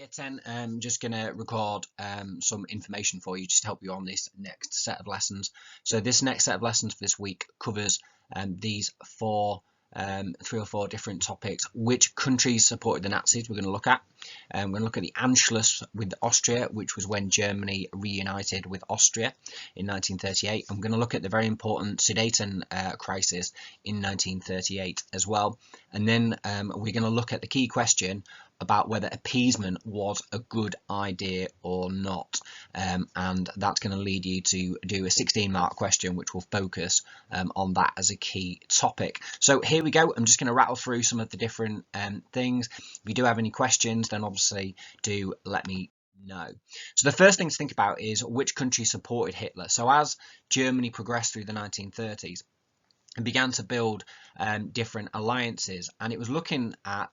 Year 10, I'm just going to record some information for you just to help you on this next set of lessons. So this next set of lessons for this week covers these three or four different topics. Which countries supported the Nazis we're going to look at. We're going to look at the Anschluss with Austria, which was when Germany reunited with Austria in 1938. I'm going to look at the very important Sudeten crisis in 1938 as well. And then we're going to look at the key question about whether appeasement was a good idea or not, and that's going to lead you to do a 16-mark question which will focus on that as a key topic. So here we go. I'm just going to rattle through some of the different things. If you do have any questions, then obviously do let me know. So the first thing to think about is which country supported Hitler. So as Germany progressed through the 1930s, and began to build different alliances, and it was looking at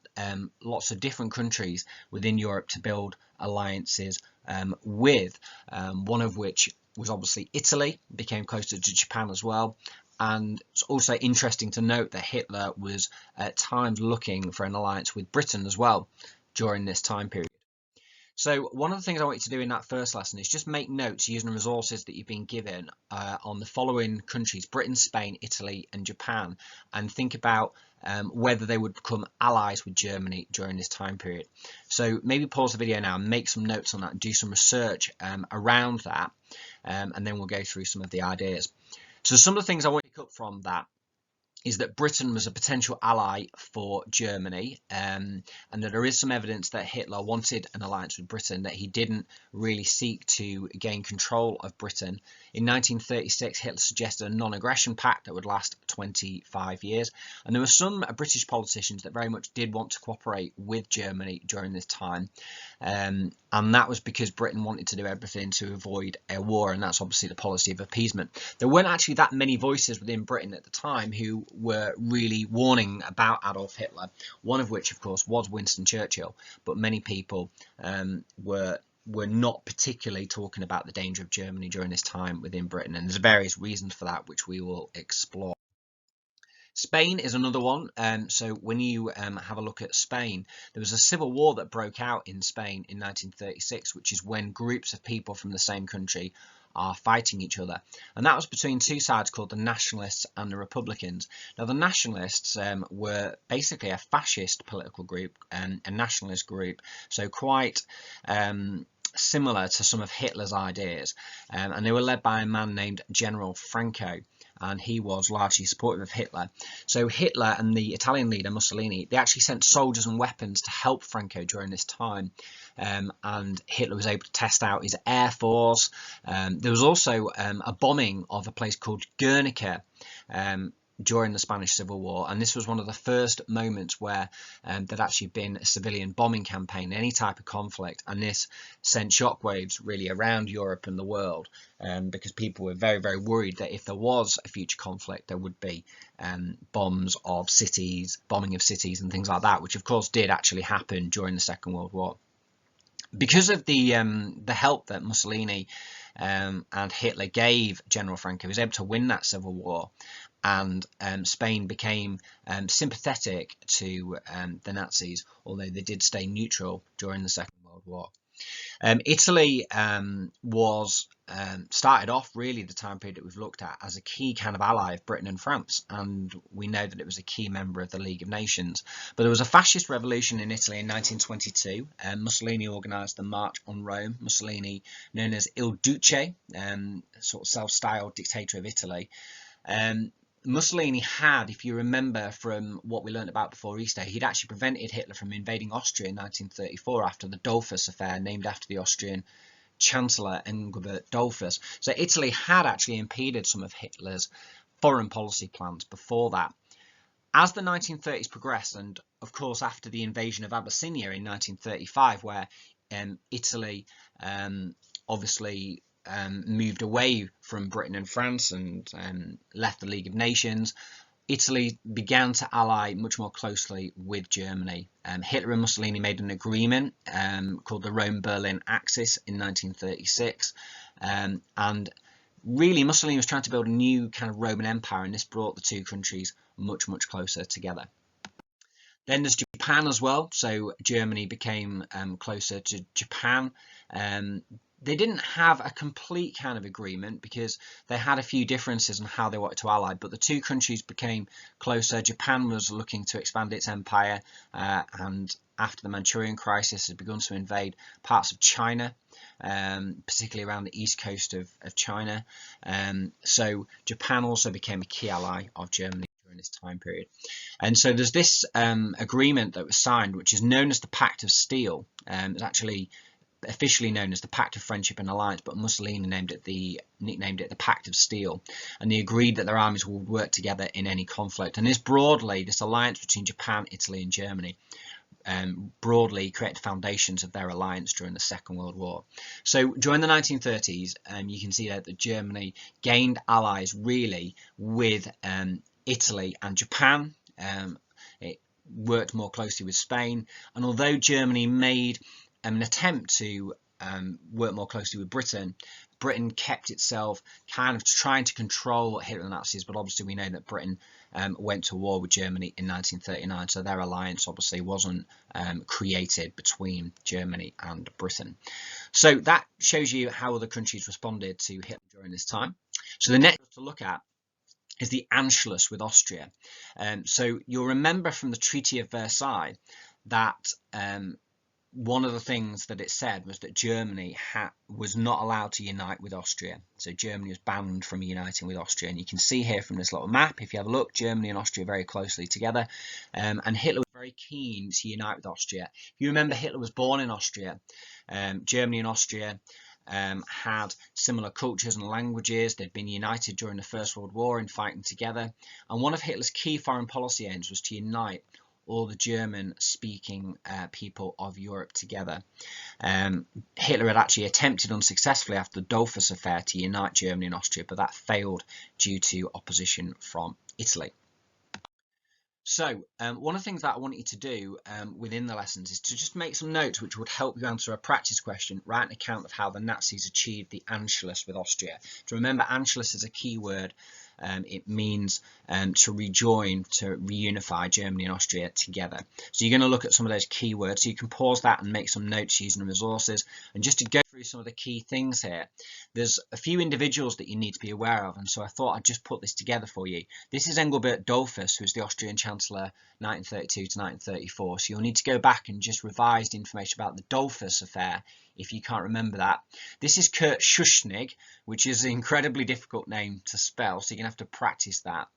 lots of different countries within Europe to build alliances with, one of which was obviously Italy, became closer to Japan as well. And it's also interesting to note that Hitler was at times looking for an alliance with Britain as well during this time period. So one of the things I want you to do in that first lesson is just make notes using the resources that you've been given on the following countries: Britain, Spain, Italy and Japan, and think about whether they would become allies with Germany during this time period. So maybe pause the video now and make some notes on that and do some research around that, and then we'll go through some of the ideas. So some of the things I want to pick up from that is that Britain was a potential ally for Germany, and that there is some evidence that Hitler wanted an alliance with Britain, that he didn't really seek to gain control of Britain. In 1936, Hitler suggested a non-aggression pact that would last 25 years, and there were some British politicians that very much did want to cooperate with Germany during this time, and that was because Britain wanted to do everything to avoid a war, and that's obviously the policy of appeasement. There weren't actually that many voices within Britain at the time who were really warning about Adolf Hitler, one of which of course was Winston Churchill, but many people were not particularly talking about the danger of Germany during this time within Britain, and there's various reasons for that which we will explore. Spain is another one. So when you have a look at Spain, there was a civil war that broke out in Spain in 1936, which is when groups of people from the same country are fighting each other, and that was between two sides called the Nationalists and the Republicans. Now the Nationalists were basically a fascist political group, a nationalist group, so quite similar to some of Hitler's ideas, and they were led by a man named General Franco, and he was largely supportive of Hitler. So Hitler and the Italian leader Mussolini, they actually sent soldiers and weapons to help Franco during this time, and Hitler was able to test out his air force. There was also a bombing of a place called Guernica during the Spanish Civil War, and this was one of the first moments where there'd actually been a civilian bombing campaign, any type of conflict, and this sent shockwaves really around Europe and the world, because people were very, very worried that if there was a future conflict, there would be bombs of cities, bombing of cities and things like that, which of course did actually happen during the Second World War. Because of the help that Mussolini and Hitler gave General Franco, he was able to win that civil war, and Spain became sympathetic to the Nazis, although they did stay neutral during the Second World War. Italy was started off really the time period that we've looked at as a key kind of ally of Britain and France, and we know that it was a key member of the League of Nations. But there was a fascist revolution in Italy in 1922, and Mussolini organised the March on Rome. Mussolini, known as Il Duce, sort of self-styled dictator of Italy. Mussolini had, if you remember from what we learned about before Easter, he'd actually prevented Hitler from invading Austria in 1934 after the Dollfuss affair, named after the Austrian Chancellor Engelbert Dollfuss. So Italy had actually impeded some of Hitler's foreign policy plans before that. As the 1930s progressed, and of course after the invasion of Abyssinia in 1935, where Italy obviously moved away from Britain and France and left the League of Nations, Italy began to ally much more closely with Germany. Hitler and Mussolini made an agreement called the Rome-Berlin Axis in 1936, and really Mussolini was trying to build a new kind of Roman Empire, and this brought the two countries much, much closer together. Then there's Japan as well. So Germany became closer to Japan. They didn't have a complete kind of agreement because they had a few differences on how they wanted to ally, but the two countries became closer. Japan was looking to expand its empire, and after the Manchurian crisis had begun to invade parts of China, particularly around the east coast of China. So Japan also became a key ally of Germany during this time period. And so there's this agreement that was signed, which is known as the Pact of Steel. It's actually officially known as the Pact of Friendship and Alliance, but Mussolini nicknamed it the Pact of Steel, and they agreed that their armies would work together in any conflict. And this alliance between Japan, Italy and Germany broadly created foundations of their alliance during the Second World War. So during the 1930s, you can see that Germany gained allies really with Italy and Japan. It worked more closely with Spain, and although Germany made an attempt to work more closely with Britain kept itself kind of trying to control Hitler and the Nazis, but obviously we know that Britain went to war with Germany in 1939, so their alliance obviously wasn't created between Germany and Britain. So that shows you how other countries responded to Hitler during this time. So the next to look at is the Anschluss with Austria. So you'll remember from the Treaty of Versailles that one of the things that it said was that Germany was not allowed to unite with Austria. So Germany was banned from uniting with Austria. And you can see here from this little map, if you have a look, Germany and Austria very closely together. And Hitler was very keen to unite with Austria. If you remember, Hitler was born in Austria. Germany and Austria had similar cultures and languages. They'd been united during the First World War in fighting together. And one of Hitler's key foreign policy aims was to unite all the German-speaking people of Europe together. Hitler had actually attempted unsuccessfully after the Dollfuss affair to unite Germany and Austria, but that failed due to opposition from Italy. So one of the things that I want you to do within the lessons is to just make some notes which would help you answer a practice question, write an account of how the Nazis achieved the Anschluss with Austria. To remember, Anschluss is a key word. It means to rejoin, to reunify Germany and Austria together. So you're going to look at some of those key words. So you can pause that and make some notes using the resources. And just to go through some of the key things here, there's a few individuals that you need to be aware of. And so I thought I'd just put this together for you. This is Engelbert Dollfuss, who was the Austrian Chancellor 1932 to 1934. So you'll need to go back and just revise the information about the Dollfuss affair if you can't remember that. This is Kurt Schuschnigg, which is an incredibly difficult name to spell, so you're going to have to practice that.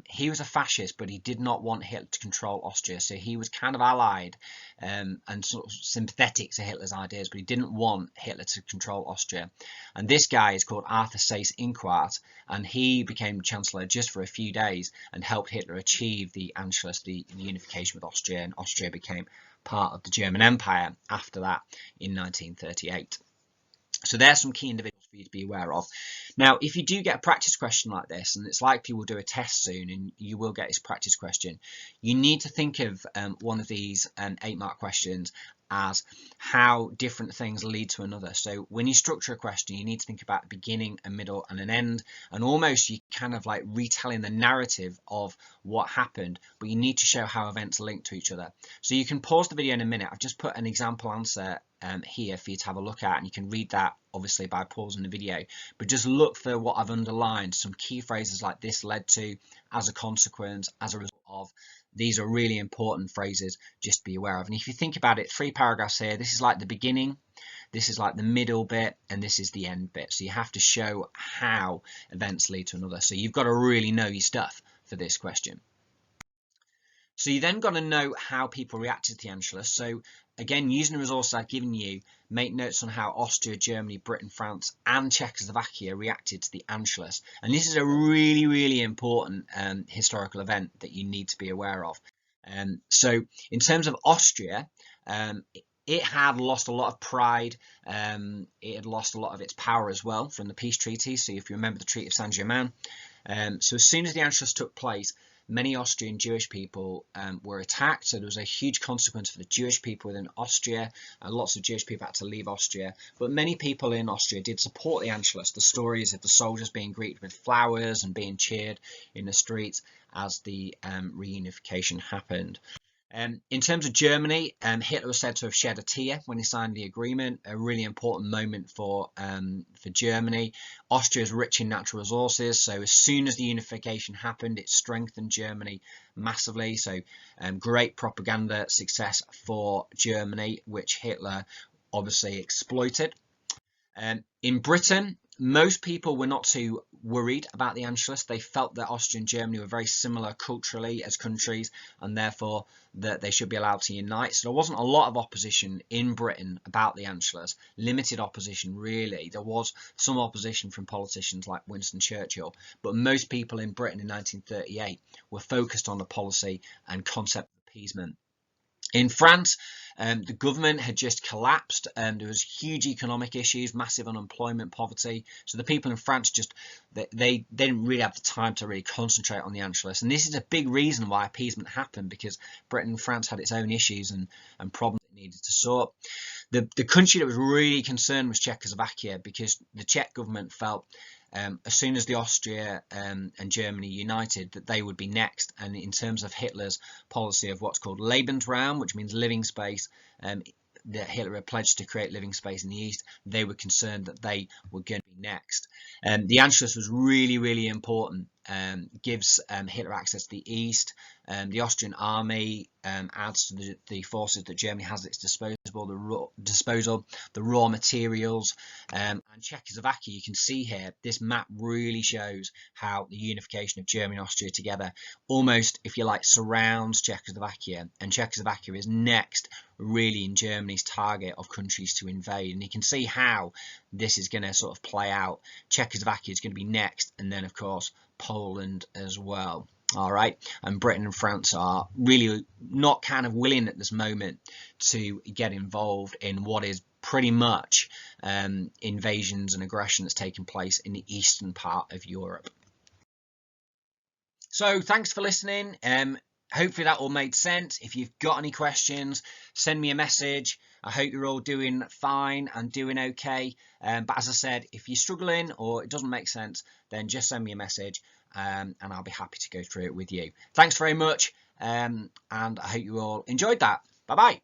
He was a fascist, but he did not want Hitler to control Austria, so he was kind of allied and sort of sympathetic to Hitler's ideas, but he didn't want Hitler to control Austria. And this guy is called Arthur Seyss-Inquart, and he became Chancellor just for a few days and helped Hitler achieve the Anschluss, the unification with Austria, and Austria became part of the German Empire after that in 1938. So there's some key individuals for you to be aware of. Now, if you do get a practice question like this, and it's likely we'll do a test soon and you will get this practice question, you need to think of one of these 8-mark questions as how different things lead to another. So when you structure a question, you need to think about a beginning, a middle and an end, and almost you kind of like retelling the narrative of what happened, but you need to show how events link to each other. So you can pause the video in a minute. I've just put an example answer here for you to have a look at, and you can read that obviously by pausing the video, but just look for what I've underlined, some key phrases like this led to, as a consequence, as a result of. These are really important phrases just to be aware of. And if you think about it, 3 paragraphs here, this is like the beginning, this is like the middle bit, and this is the end bit. So you have to show how events lead to another. So you've got to really know your stuff for this question. So you then got to know how people reacted to the Anschluss. So again, using the resources I've given you, make notes on how Austria, Germany, Britain, France and Czechoslovakia reacted to the Anschluss. And this is a really, really important historical event that you need to be aware of. So in terms of Austria, it had lost a lot of pride. It had lost a lot of its power as well from the peace treaty. So if you remember the Treaty of Saint-Germain. So as soon as the Anschluss took place, many Austrian Jewish people were attacked, so there was a huge consequence for the Jewish people within Austria, and lots of Jewish people had to leave Austria. But many people in Austria did support the Anschluss. The stories of the soldiers being greeted with flowers and being cheered in the streets as the reunification happened. In terms of Germany, Hitler was said to have shed a tear when he signed the agreement, a really important moment for Germany. Austria is rich in natural resources, so as soon as the unification happened, it strengthened Germany massively. So great propaganda success for Germany, which Hitler obviously exploited. In Britain, most people were not too worried about the Anschluss. They felt that Austria and Germany were very similar culturally as countries, and therefore that they should be allowed to unite. So there wasn't a lot of opposition in Britain about the Anschluss. Limited opposition, really. There was some opposition from politicians like Winston Churchill, but most people in Britain in 1938 were focused on the policy and concept of appeasement. In France, the government had just collapsed. There was huge economic issues, massive unemployment, poverty. So the people in France they didn't really have the time to really concentrate on the Anschluss. And this is a big reason why appeasement happened, because Britain and France had its own issues and problems it needed to sort. The country that was really concerned was Czechoslovakia, because the Czech government felt as soon as the Austria and Germany united, that they would be next. And in terms of Hitler's policy of what's called Lebensraum, which means living space, that Hitler had pledged to create living space in the east, they were concerned that they were going to be next. The Anschluss was really, really important. Gives Hitler access to the east. The Austrian army adds to the forces that Germany has at its disposal, the raw materials. And Czechoslovakia, you can see here, this map really shows how the unification of Germany and Austria together almost, if you like, surrounds Czechoslovakia. And Czechoslovakia is next, really, in Germany's target of countries to invade. And you can see how this is going to sort of play out. Czechoslovakia is going to be next, and then, of course, Poland as well. All right, and Britain and France are really not kind of willing at this moment to get involved in what is pretty much invasions and aggression that's taking place in the eastern part of Europe. So thanks for listening. Hopefully that all made sense. If you've got any questions, send me a message. I hope you're all doing fine and doing okay. But as I said, if you're struggling or it doesn't make sense, then just send me a message and I'll be happy to go through it with you. Thanks very much, and I hope you all enjoyed that. Bye-bye.